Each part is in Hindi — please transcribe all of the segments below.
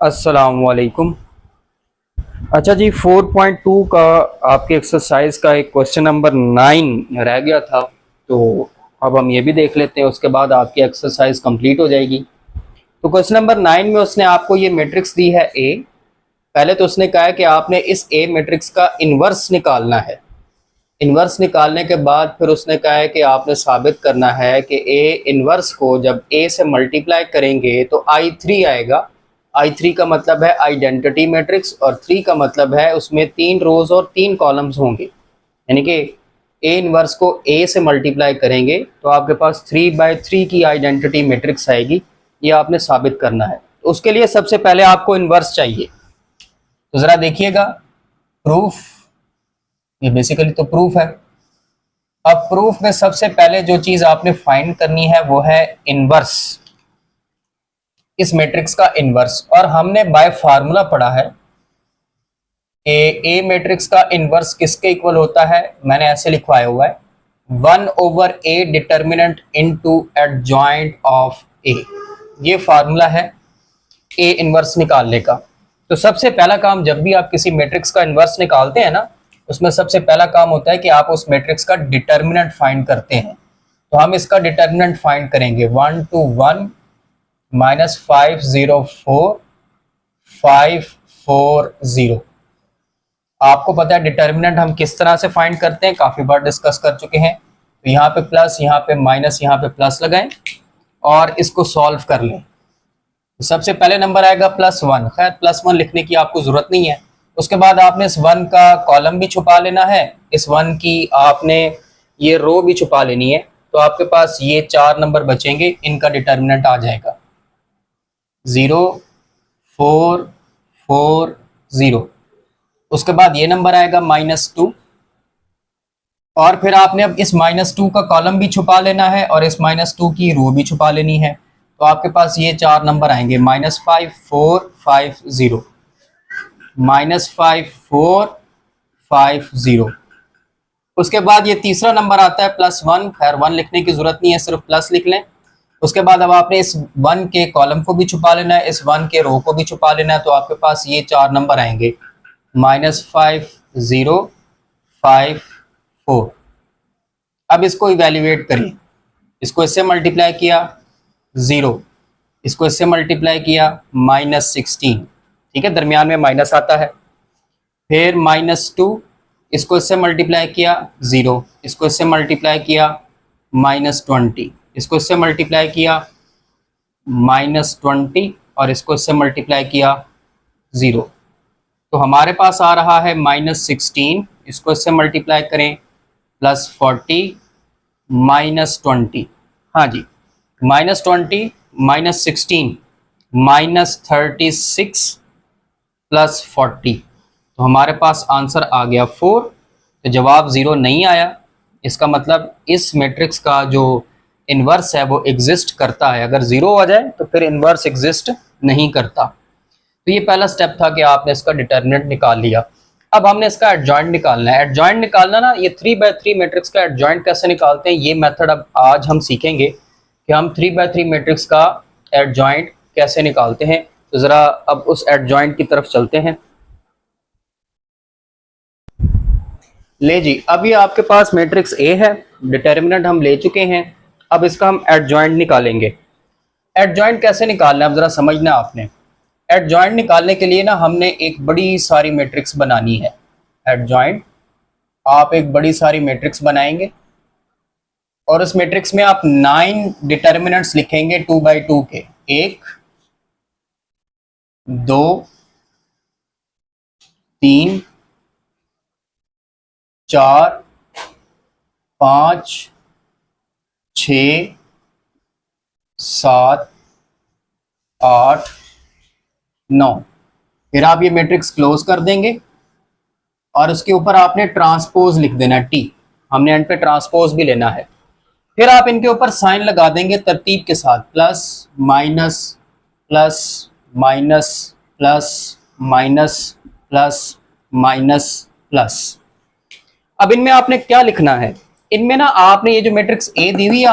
अस्सलामुअलैकुम। अच्छा जी, 4.2 का आपके एक्सरसाइज का एक क्वेश्चन नंबर 9 रह गया था, तो अब हम ये भी देख लेते हैं, उसके बाद आपकी एक्सरसाइज कंप्लीट हो जाएगी। तो क्वेश्चन नंबर 9 में उसने आपको ये मैट्रिक्स दी है ए। पहले तो उसने कहा है कि आपने इस ए मैट्रिक्स का इन्वर्स निकालना है। इन्वर्स निकालने के बाद फिर उसने कहा है कि आपने साबित करना है कि ए इन्वर्स को जब ए से मल्टीप्लाई करेंगे तो I3 आएगा। I3 का मतलब है आइडेंटिटी मैट्रिक्स, और 3 का मतलब है उसमें 3 रोज और 3 कॉलम्स होंगे। यानी कि ए इन्वर्स को ए से मल्टीप्लाई करेंगे तो आपके पास 3/3 की आइडेंटिटी मैट्रिक्स आएगी। ये आपने साबित करना है। तो उसके लिए सबसे पहले आपको इन्वर्स चाहिए। तो ज़रा देखिएगा, प्रूफ, ये बेसिकली तो प्रूफ है। अब प्रूफ में सबसे पहले जो चीज आपने फाइंड करनी है वो है इनवर्स, इस मैट्रिक्स का इनवर्स। और हमने बाय फार्मूला पढ़ा है कि ए मैट्रिक्स का इनवर्स किसके इक्वल होता है। मैंने ऐसे लिखवाया हुआ है 1/a determinant into adjoint of A. ये फार्मूला है ए इनवर्स निकालने का। तो सबसे पहला काम जब भी आप किसी मैट्रिक्स का इनवर्स निकालते हैं ना, उसमें सबसे पहला काम होता है कि आप उस मैट्रिक्स का डिटर्मिनेंट फाइंड करते हैं। तो हम इसका डिटर्मिनेंट फाइंड करेंगे 1 to 1 -504 540। आपको पता है डिटर्मिनेंट हम किस तरह से फाइंड करते हैं, काफी बार डिस्कस कर चुके हैं। तो यहाँ पे प्लस, यहाँ पे माइनस, यहाँ पे प्लस लगाएं और इसको सॉल्व कर लें। सबसे पहले नंबर आएगा +1। खैर +1 लिखने की आपको जरूरत नहीं है। उसके बाद आपने इस 1 का कॉलम भी छुपा लेना है, इस 1 की आपने ये रो भी छुपा लेनी है। तो आपके पास ये 4 नंबर बचेंगे, इनका डिटर्मिनेंट आ जाएगा 0 4 4 0। उसके बाद ये नंबर आएगा -2, और फिर आपने अब इस -2 का कॉलम भी छुपा लेना है और इस -2 की रो भी छुपा लेनी है। तो आपके पास ये 4 नंबर आएंगे -5450 -5450। उसके बाद ये तीसरा नंबर आता है +1। खैर 1 लिखने की जरूरत नहीं है, सिर्फ प्लस लिख लें। उसके बाद अब आपने इस 1 के कॉलम को भी छुपा लेना है, इस 1 के रो को भी छुपा लेना है। तो आपके पास ये 4 नंबर आएंगे -5054। अब इसको इवेल्युएट करिए। इसको इससे मल्टीप्लाई किया 0, इसको इससे मल्टीप्लाई किया -16, ठीक है, दरमियान में माइनस आता है। फिर -2, इसको इससे मल्टीप्लाई किया 0, इसको इससे मल्टीप्लाई किया -20, इसको इससे मल्टीप्लाई किया -20, और इसको इससे मल्टीप्लाई किया 0। तो हमारे पास आ रहा है -16, इसको इससे मल्टीप्लाई करें +40 -20। हाँ जी, -20 -16 -36 +40। तो हमारे पास आंसर आ गया 4। तो जवाब 0 नहीं आया। इसका मतलब इस मैट्रिक्स का जो इन्वर्स है वो एग्जिस्ट करता है। अगर 0 आ जाए तो फिर इन्वर्स एग्जिस्ट नहीं करता। तो ये पहला स्टेप था कि आपने इसका डिटर्मिनेंट निकाल लिया। अब हमने इसका एडजॉइंट निकालना है। एडजॉइंट निकालना ना, ये 3/3 मैट्रिक्स का एडजॉइंट कैसे निकालते हैं ये मेथड अब आज हम सीखेंगे कि हम 3/3 मैट्रिक्स का एडजॉइंट कैसे निकालते हैं। तो जरा अब उस एडजॉइंट की तरफ चलते हैं। ले जी, अब ये आपके पास मैट्रिक्स ए है, डिटर्मिनेंट हम ले चुके हैं। अब इसका हम एडजॉइंट निकालेंगे। एडजॉइंट कैसे निकालना है अब जरा समझना आपने। एडजॉइंट निकालने के लिए ना हमने एक बड़ी सारी मैट्रिक्स बनानी है। एडजॉइंट, आप एक बड़ी सारी मैट्रिक्स बनाएंगे और उस मैट्रिक्स में आप 9 डिटर्मिनेंट्स लिखेंगे 2/2 के। 1 2 3 4 5 6 7 8 9। फिर आप ये मैट्रिक्स क्लोज कर देंगे और उसके ऊपर आपने ट्रांसपोज लिख देना टी। हमने एंड पे ट्रांसपोज भी लेना है। फिर आप इनके ऊपर साइन लगा देंगे तरतीब के साथ, plus minus plus minus plus minus plus minus plus. अब इनमें आपने क्या लिखना है, इनमें ना आपने ये जो मैट्रिक्स ए दी हुई है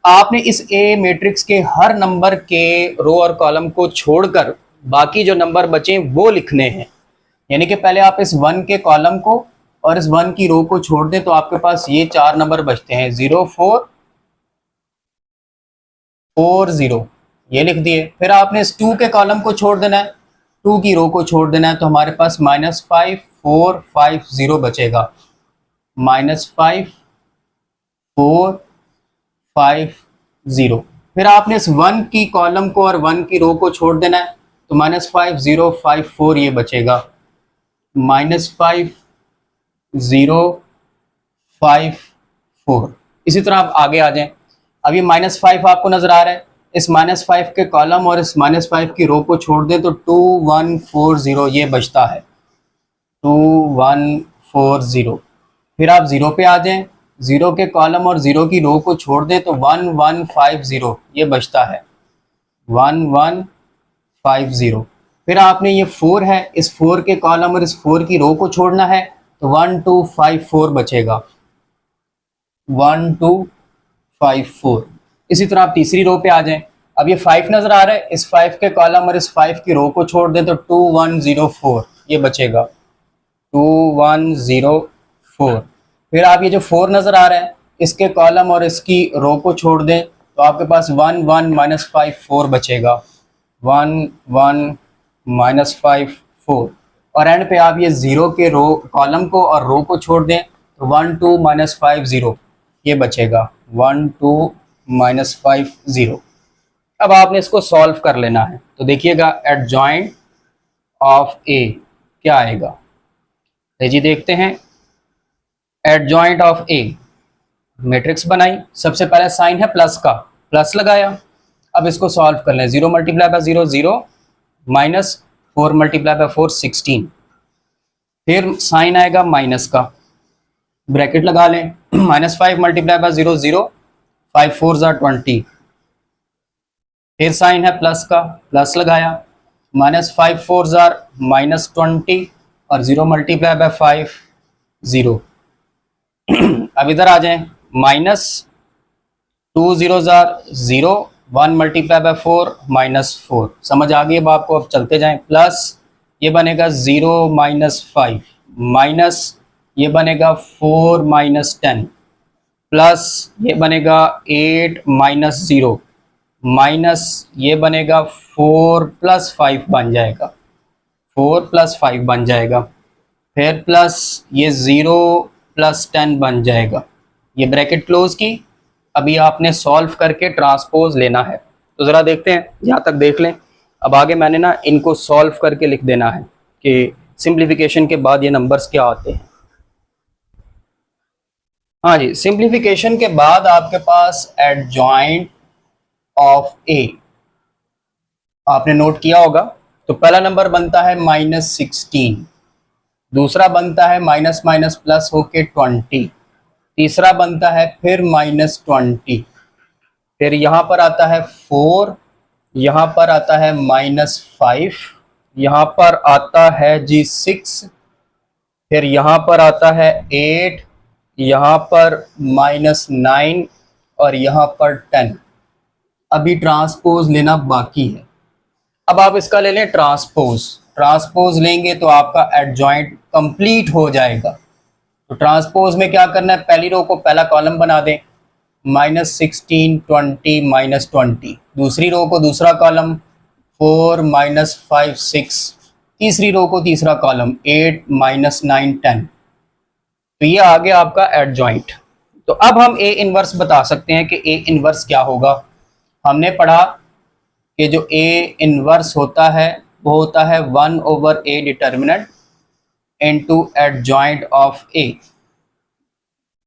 आपने इस ए मैट्रिक्स के हर नंबर के रो और कॉलम को छोड़कर बाकी जो नंबर बचे वो लिखने हैं। यानी कि पहले आप इस 1 के कॉलम को और इस 1 की रो को छोड़ दें तो आपके पास ये 4 नंबर बचते हैं, 0 4 4 0, ये लिख दिए। फिर आपने इस 2 के कॉलम को छोड़ देना है, 2 की रो को छोड़ देना है, तो हमारे पास -5 4 5 0 बचेगा, -5 4 5 0। फिर आपने इस 1 की कॉलम को और 1 की रो को छोड़ देना है, तो -5 0 5 4 ये बचेगा, -5 0 5 4। इसी तरह आप आगे आ जाएं। अब ये -5 आपको नजर आ रहा है, इस -5 के कॉलम और इस -5 की रो को छोड़ दें तो 2 1 4 0 ये बचता है, 2 1 4 0। फिर आप 0 पे आ जाएं, 0 के कॉलम और 0 की रो को छोड़ दें तो 1 1 5 0 ये बचता है, 1 1 5 0। फिर आपने ये 4 है, इस 4 के कॉलम और इस 4 की रो को छोड़ना है, तो 1 2 5 4 बचेगा, 1 2 5 4। इसी तरह आप तीसरी रो पे आ जाएं। अब ये 5 नजर आ रहा है, इस 5 के कॉलम और इस 5 की रो को छोड़ दें तो 2 1 0 4 ये बचेगा, 2 1 0 4। फिर आप ये जो 4 नजर आ रहा है, इसके कॉलम और इसकी रो को छोड़ दें तो आपके पास 1 1 -5 4 बचेगा, 1 1 -5 4। और एंड पे आप ये 0 के रो कॉलम को और रो को छोड़ दें तो 1 2 -5 0 ये बचेगा, 1 2 -5 0। अब आपने इसको सॉल्व कर लेना है। तो देखिएगा एडजॉइंट ऑफ ए क्या आएगा, जी देखते हैं। एडजॉइंट ऑफ ए, मैट्रिक्स बनाई, सबसे पहले साइन है प्लस का, प्लस लगाया। अब इसको सॉल्व कर लें, 0 × 0 0 -4 × 4 16। फिर साइन आएगा माइनस का, ब्रैकेट लगा लें, -5 × 0 0 5 4 20। फिर साइन है प्लस का, प्लस लगाया, -5 4 -20 और 0 × 5 0। अब इधर आ जाएं, -2 0 0 1 × 4 -4। समझ आ गई अब आपको। अब चलते जाएं, प्लस ये बनेगा 0 -5 माइनस ये बनेगा 4 -10 प्लस ये बनेगा 8 -0 माइनस ये बनेगा 4 + 5 बन जाएगा, 4 + 5 बन जाएगा। फिर प्लस ये 0 + 10 बन जाएगा, ये ब्रैकेट क्लोज की। अभी आपने सॉल्व करके ट्रांसपोज लेना है। तो ज़रा देखते हैं, यहाँ तक देख लें। अब आगे मैंने ना इनको सॉल्व करके लिख देना है कि सिंप्लीफिकेशन के बाद ये नंबर्स क्या आते हैं। हाँ जी, सिंप्लीफिकेशन के बाद आपके पास एडजॉइंट ऑफ ए आपने नोट किया होगा। तो पहला नंबर बनता है -16, दूसरा बनता है माइनस माइनस प्लस होके 20, तीसरा बनता है फिर -20, फिर यहाँ पर आता है 4, यहाँ पर आता है -5, यहाँ पर आता है जी 6, फिर यहाँ पर आता है 8, यहाँ पर -9 और यहाँ पर 10। अभी ट्रांसपोज लेना बाकी है। अब आप इसका ले लें ट्रांसपोज, ट्रांसपोज लेंगे तो आपका एडजॉइंट कंप्लीट हो जाएगा। तो ट्रांसपोज में क्या करना है, पहली रो को पहला कॉलम बना दें, -16 20 -20, दूसरी रो को दूसरा कॉलम 4 -5 6, तीसरी रो को तीसरा कॉलम 8 -9 10। तो ये आ गया आपका एडजॉइंट। तो अब हम ए इनवर्स बता सकते हैं कि ए इनवर्स क्या होगा। हमने पढ़ा कि जो ए इनवर्स होता है वो होता है 1/a determinant into adjoint of A.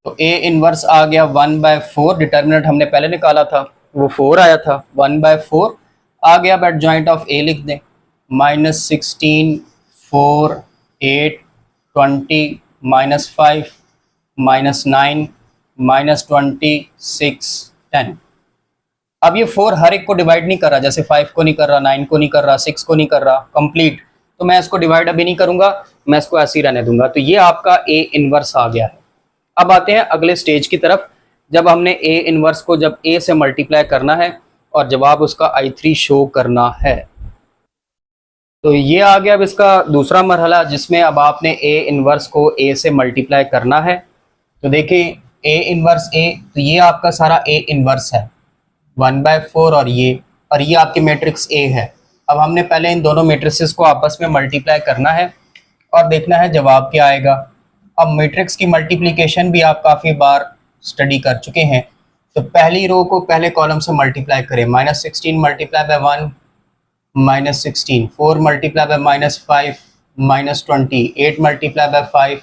तो ए इनवर्स आ गया 1/4, डिटर्मिनेंट हमने पहले निकाला था वो 4 आया था, 1/4 आ गया। अब एडजॉइंट ऑफ ए लिख दें, -16 4 8 20 -5 -9 -20 6 10। अब ये 4 हर एक को डिवाइड नहीं कर रहा, जैसे 5 को नहीं कर रहा, 9 को नहीं कर रहा, 6 को नहीं कर रहा कंप्लीट, तो मैं इसको डिवाइड अभी नहीं करूंगा, मैं इसको ऐसे ही रहने दूंगा। तो ये आपका ए इनवर्स आ गया है। अब आते हैं अगले स्टेज की तरफ, जब हमने ए इनवर्स को जब ए से मल्टीप्लाई करना है और जवाब उसका I3 शो करना है। तो ये आ गया अब इसका दूसरा मरहला, जिसमें अब आपने ए इनवर्स को ए से मल्टीप्लाई करना है। तो देखिए ए इनवर्स ए, तो ये आपका सारा ए इनवर्स है 1/4 और ये आपकी मैट्रिक्स ए है। अब हमने पहले इन दोनों मैट्रिक्स को आपस में मल्टीप्लाई करना है और देखना है जवाब क्या आएगा। अब मैट्रिक्स की मल्टीप्लिकेशन भी आप काफ़ी बार स्टडी कर चुके हैं। तो पहली रो को पहले कॉलम से मल्टीप्लाई करें, -16 multiply by 1 -16, 4 multiply by -5 -20, 8 multiply by 5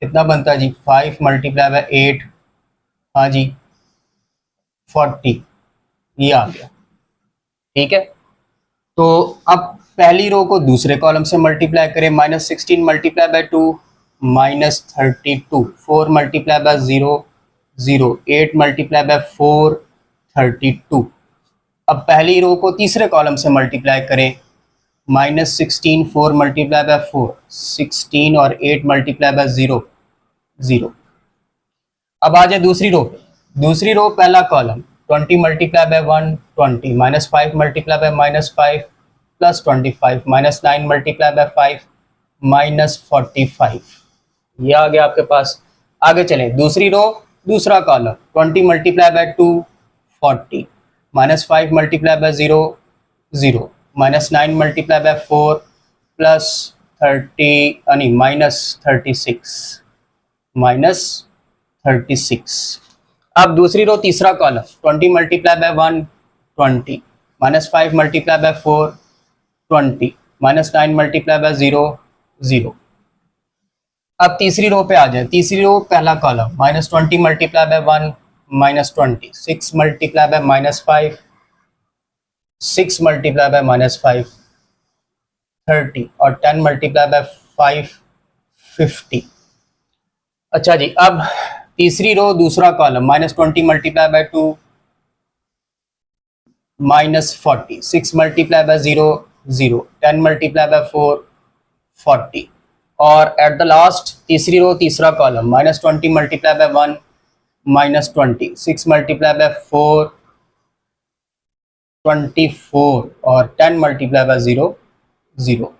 कितना बनता है जी, 5 मल्टीप्लाई बाय 8, हाँ जी 40, ये आ गया। ठीक है, तो अब पहली रो को दूसरे कॉलम से मल्टीप्लाई करें, -16 multiply by 2 -32, 4 multiply by 0 0, 8 multiply by 4 32। अब पहली रो को तीसरे कॉलम से मल्टीप्लाई करें, -16, 4 मल्टीप्लाई बाय 4 16 और 8 मल्टीप्लाई बाय 0 0। अब आ जाए दूसरी रो पे, दूसरी रो पहला column 20 multiply by 1 20, -5 multiply by -5 +25, -9 multiply by 5 -45, ये आ गया आपके पास। आगे चलें, दूसरी रो दूसरा column 20 multiply by 2 40, -5 multiply by 0 0, -9 multiply by 4 -36 अब दूसरी रो तीसरा column 20 multiply by 1 20, -5 multiply by 4 20, -9 multiply by 0 0। अब तीसरी रो पे आ जाए, तीसरी रो पहला column -20 multiply by 1 -20, 6 multiply by -5 6 multiply by -5 30 और 10 मल्टीप्लाई बाय 5 50। अच्छा जी, अब तीसरी रो दूसरा column -20 multiply by 2 -40, 6 multiply by 0 0, 10 multiply by 4 40 और एट द लास्ट तीसरी रो तीसरा column -20 multiply by 1 -20, 6 multiply by 4 24 और 10 मल्टीप्लाई बाय 0 0।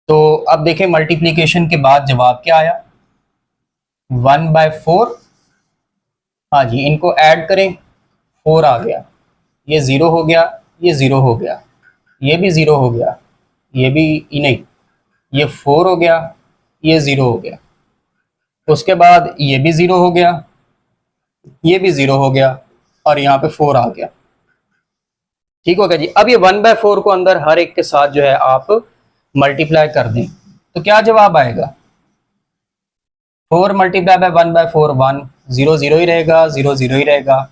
तो अब देखें मल्टीप्लिकेशन के बाद जवाब क्या आया, 1/4, हाँ जी इनको ऐड करें 4 आ गया, ये 0 हो गया, ये 0 हो गया, ये भी 0 हो गया, ये भी नहीं, ये 4 हो गया, ये 0 हो गया, उसके बाद ये भी 0 हो गया, ये भी 0 हो गया और यहाँ पे 4 आ गया। ठीक हो गया जी। अब ये 1/4 को अंदर हर एक के साथ जो है आप मल्टीप्लाई कर दें तो क्या जवाब आएगा, 4 मल्टीप्लाई बाय 1/4 1, 0 0 ही रहेगा, 0 0 ही रहेगा,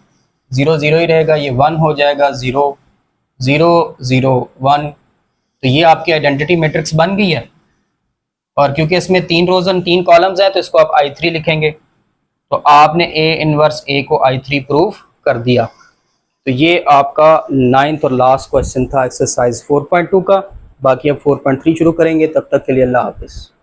0 0 ही रहेगा, ये 1 हो जाएगा, 0 0 0 1। तो ये आपकी आइडेंटिटी मैट्रिक्स बन गई है और क्योंकि इसमें 3 रोज और 3 कॉलम्स हैं तो इसको आप I3 लिखेंगे। तो आपने ए इनवर्स ए को I3 प्रूव कर दिया। तो ये आपका 9th और लास्ट क्वेश्चन था एक्सरसाइज 4.2 का। बाकी अब 4.3 शुरू करेंगे, तब तक के लिए अल्लाह हाफिज़।